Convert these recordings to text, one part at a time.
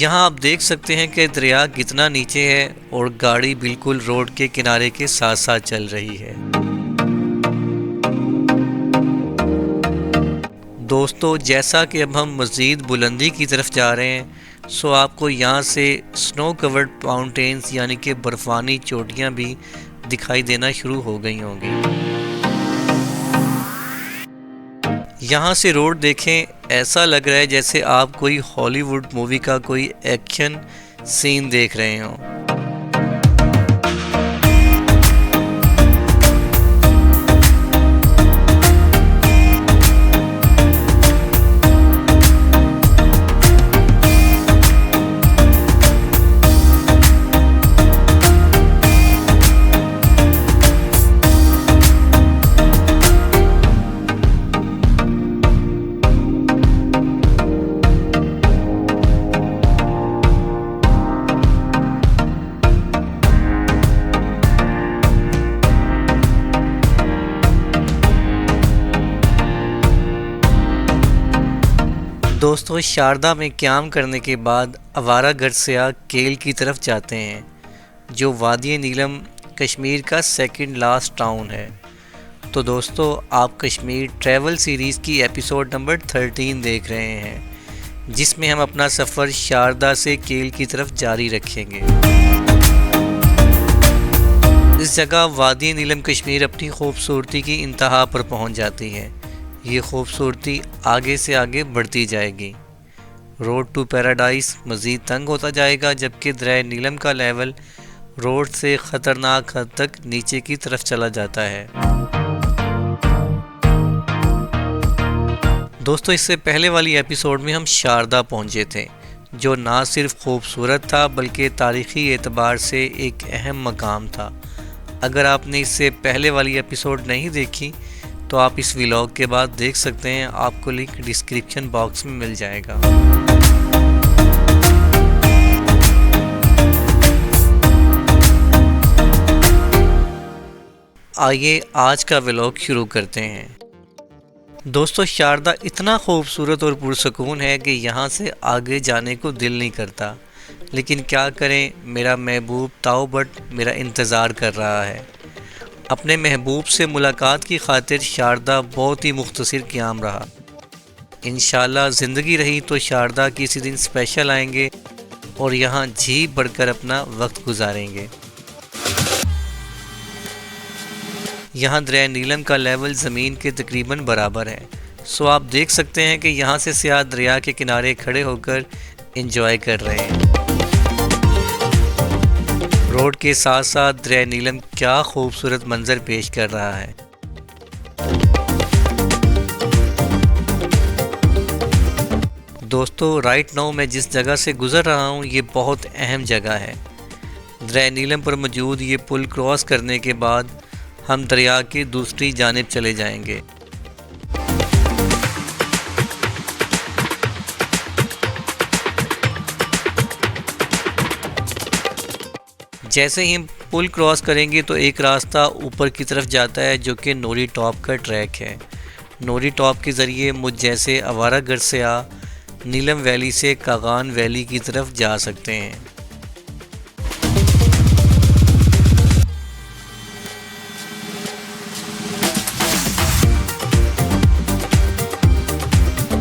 यहाँ आप देख सकते हैं कि दरिया कितना नीचे है और गाड़ी बिल्कुल रोड के किनारे के साथ साथ चल रही है। दोस्तों, जैसा कि अब हम मज़ीद बुलंदी की तरफ जा रहे हैं, सो आपको यहाँ से स्नो कवर्ड माउंटेन्स यानी कि बर्फ़ानी चोटियाँ भी दिखाई देना शुरू हो गई होंगी। यहाँ से रोड देखें, ऐसा लग रहा है जैसे आप कोई हॉलीवुड मूवी का कोई एक्शन सीन देख रहे हों। दोस्तों, शारदा में क़याम करने के बाद आवारा गर्सिया केल की तरफ जाते हैं, जो वादी नीलम कश्मीर का सेकंड लास्ट टाउन है। तो दोस्तों, आप कश्मीर ट्रैवल सीरीज़ की एपिसोड नंबर 13 देख रहे हैं, जिसमें हम अपना सफ़र शारदा से केल की तरफ जारी रखेंगे। इस जगह वादी नीलम कश्मीर अपनी खूबसूरती की इंतहा पर पहुंच जाती है। ये खूबसूरती आगे से आगे बढ़ती जाएगी। रोड टू पैराडाइज मज़ीद तंग होता जाएगा, जबकि दरिया नीलम का लेवल रोड से ख़तरनाक हद तक नीचे की तरफ चला जाता है। दोस्तों, इससे पहले वाली एपिसोड में हम शारदा पहुंचे थे, जो ना सिर्फ खूबसूरत था बल्कि तारीख़ी एतबार से एक अहम मकाम था। अगर आपने इससे पहले वाली एपिसोड नहीं देखी तो आप इस व्लॉग के बाद देख सकते हैं, आपको लिंक डिस्क्रिप्शन बॉक्स में मिल जाएगा। आइए आज का व्लॉग शुरू करते हैं। दोस्तों, शारदा इतना खूबसूरत और पुरसकून है कि यहाँ से आगे जाने को दिल नहीं करता, लेकिन क्या करें, मेरा महबूब ताऊ भट्ट मेरा इंतज़ार कर रहा है। अपने महबूब से मुलाकात की खातिर शारदा बहुत ही मुख्तसर क़याम रहा। इंशाल्लाह ज़िंदगी रही तो शारदा किसी दिन स्पेशल आएंगे और यहाँ जी बढ़कर अपना वक्त गुजारेंगे। यहाँ दरिया नीलम का लेवल ज़मीन के तकरीबन बराबर है, सो आप देख सकते हैं कि यहाँ से सियाह दरिया के किनारे खड़े होकर एंजॉय कर रहे हैं। रोड के साथ साथ दरिया नीलम क्या खूबसूरत मंजर पेश कर रहा है। दोस्तों, राइट नाउ मैं जिस जगह से गुज़र रहा हूँ, ये बहुत अहम जगह है। दरिया नीलम पर मौजूद ये पुल क्रॉस करने के बाद हम दरिया की दूसरी जानिब चले जाएंगे। जैसे ही हम पुल क्रॉस करेंगे तो एक रास्ता ऊपर की तरफ जाता है, जो कि नोरी टॉप का ट्रैक है। नोरी टॉप के ज़रिए मुझ जैसे आवारा गर्सिया नीलम वैली से कागान वैली की तरफ जा सकते हैं।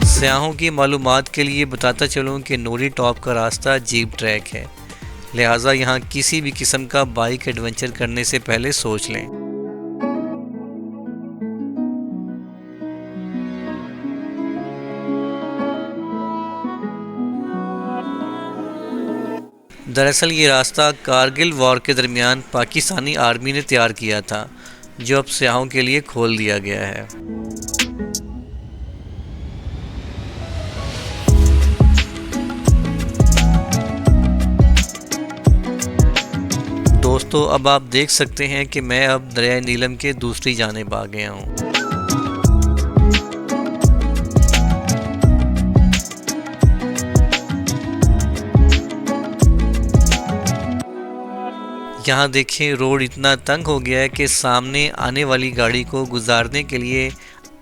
सयाहों की मालूमात के लिए बताता चलूँ कि नोरी टॉप का रास्ता जीप ट्रैक है, लिहाजा यहाँ किसी भी किस्म का बाइक एडवेंचर करने से पहले सोच लें। दरअसल ये रास्ता कारगिल वॉर के दरमियान पाकिस्तानी आर्मी ने तैयार किया था, जो अब सयाहों के लिए खोल दिया गया है। दोस्तों, अब आप देख सकते हैं कि मैं अब दरिया नीलम के दूसरी जानिब आ गया हूँ। यहाँ देखें, रोड इतना तंग हो गया है कि सामने आने वाली गाड़ी को गुजारने के लिए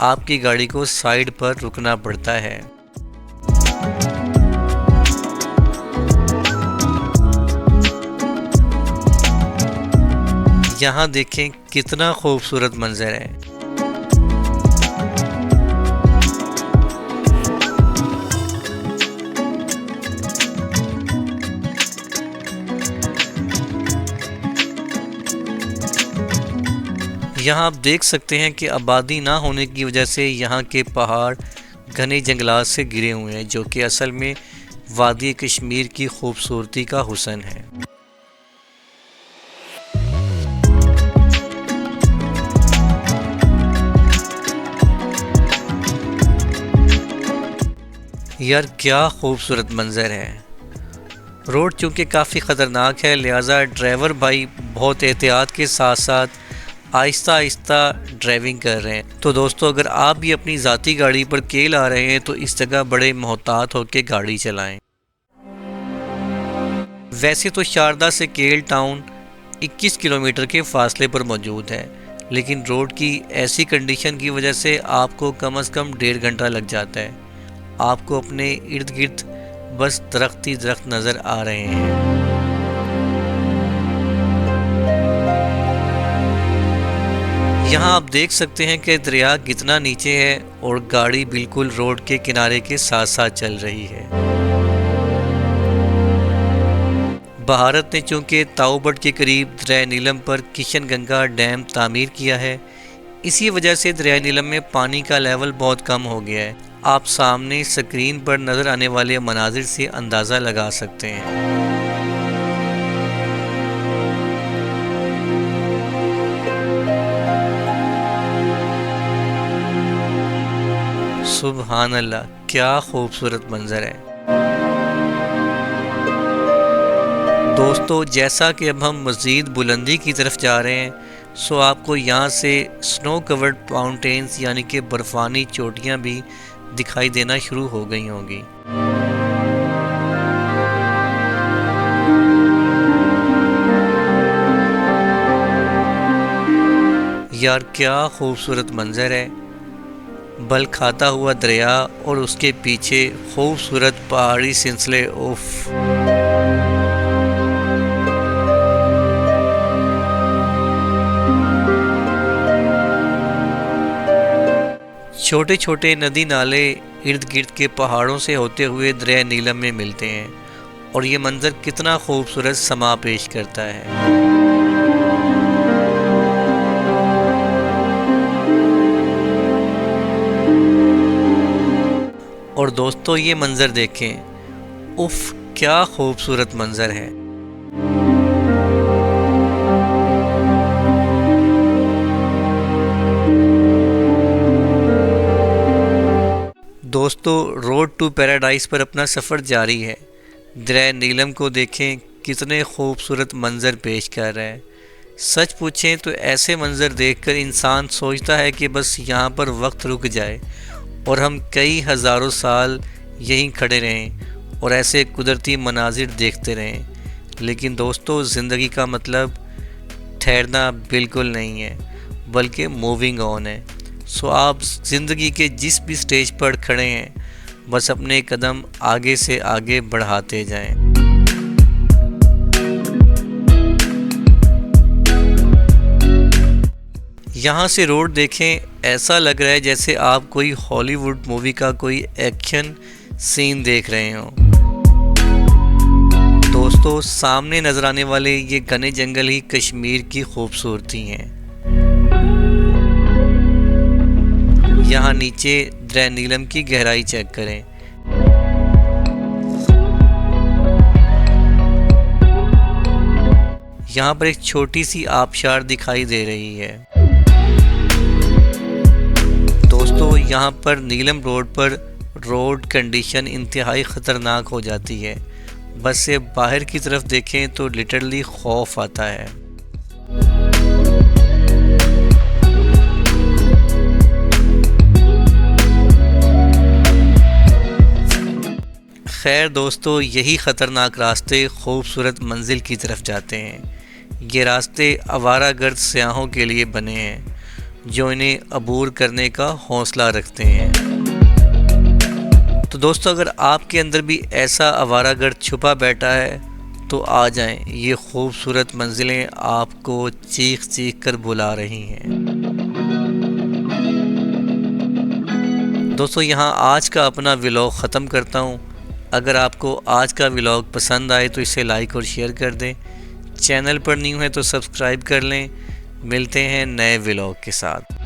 आपकी गाड़ी को साइड पर रुकना पड़ता है। यहाँ देखें कितना खूबसूरत मंजर है। यहाँ आप देख सकते हैं कि आबादी ना होने की वजह से यहाँ के पहाड़ घने जंगलात से घिरे हुए हैं, जो कि असल में वादी कश्मीर की खूबसूरती का हुस्न है। यार क्या खूबसूरत मंजर है। रोड चूँकि काफ़ी ख़तरनाक है, लिहाजा ड्राइवर भाई बहुत एहतियात के साथ साथ आहिस्ता आहिस्ता ड्राइविंग कर रहे हैं। तो दोस्तों, अगर आप भी अपनी ज़ाती गाड़ी पर केल आ रहे हैं तो इस जगह बड़े मोहतात होकर गाड़ी चलाएं। वैसे तो शारदा से केल टाउन 21 किलोमीटर के फासले पर मौजूद है, लेकिन रोड की ऐसी कंडीशन की वजह से आपको कम से कम 1.5 घंटा लग जाता है। आपको अपने इर्द गिर्द बस दरख्त ही दरख्त नज़र आ रहे हैं। यहाँ आप देख सकते हैं कि दरिया कितना नीचे है और गाड़ी बिल्कुल रोड के किनारे के साथ साथ चल रही है। भारत ने चूँकि ताऊबट के करीब दरिया नीलम पर किशन गंगा डैम तामीर किया है, इसी वजह से दरिया नीलम में पानी का लेवल बहुत कम हो गया है। आप सामने स्क्रीन पर नज़र आने वाले मनाजिर से अंदाज़ा लगा सकते हैं। सुभान अल्लाह, क्या खूबसूरत मंजर है। दोस्तों, जैसा कि अब हम मज़ीद बुलंदी की तरफ जा रहे हैं, सो आपको यहाँ से स्नो कवर्ड माउंटेन्स यानी कि बर्फ़ानी चोटियाँ भी दिखाई देना शुरू हो गई होंगी। यार क्या खूबसूरत मंजर है। बल खाता हुआ दरिया और उसके पीछे खूबसूरत पहाड़ी सिलसिले। उफ, छोटे छोटे नदी नाले इर्द गिर्द के पहाड़ों से होते हुए दरिया नीलम में मिलते हैं और ये मंजर कितना खूबसूरत समा पेश करता है। और दोस्तों, ये मंजर देखें, उफ क्या खूबसूरत मंजर है। दोस्तों, रोड टू पैराडाइज पर अपना सफ़र जारी है। दरिया नीलम को देखें, कितने खूबसूरत मंजर पेश कर रहा है। सच पूछें तो ऐसे मंजर देखकर इंसान सोचता है कि बस यहाँ पर वक्त रुक जाए और हम कई हज़ारों साल यहीं खड़े रहें और ऐसे कुदरती मनाजिर देखते रहें। लेकिन दोस्तों, ज़िंदगी का मतलब ठहरना बिल्कुल नहीं है, बल्कि मूविंग ऑन है। सो आप ज़िंदगी के जिस भी स्टेज पर खड़े हैं, बस अपने कदम आगे से आगे बढ़ाते जाएं। यहाँ से रोड देखें, ऐसा लग रहा है जैसे आप कोई हॉलीवुड मूवी का कोई एक्शन सीन देख रहे हों। दोस्तों, सामने नजर आने वाले ये घने जंगल ही कश्मीर की खूबसूरती हैं। यहाँ नीचे दरिया नीलम की गहराई चेक करें। यहाँ पर एक छोटी सी आबशार दिखाई दे रही है। दोस्तों, यहाँ पर नीलम रोड पर रोड कंडीशन इंतहाई ख़तरनाक हो जाती है। बस से बाहर की तरफ देखें तो लिटरली खौफ आता है। खैर दोस्तों, यही ख़तरनाक रास्ते खूबसूरत मंजिल की तरफ जाते हैं। ये रास्ते आवारागर्द सयाहों के लिए बने हैं, जो इन्हें अबूर करने का हौसला रखते हैं। तो दोस्तों, अगर आपके अंदर भी ऐसा आवारागर्द छुपा बैठा है तो आ जाएं, ये खूबसूरत मंजिलें आपको चीख चीख कर बुला रही हैं। दोस्तों यहाँ आज का अपना व्लॉग ख़त्म करता हूँ। अगर आपको आज का व्लॉग पसंद आए तो इसे लाइक और शेयर कर दें। चैनल पर न्यू है तो सब्सक्राइब कर लें। मिलते हैं नए व्लॉग के साथ।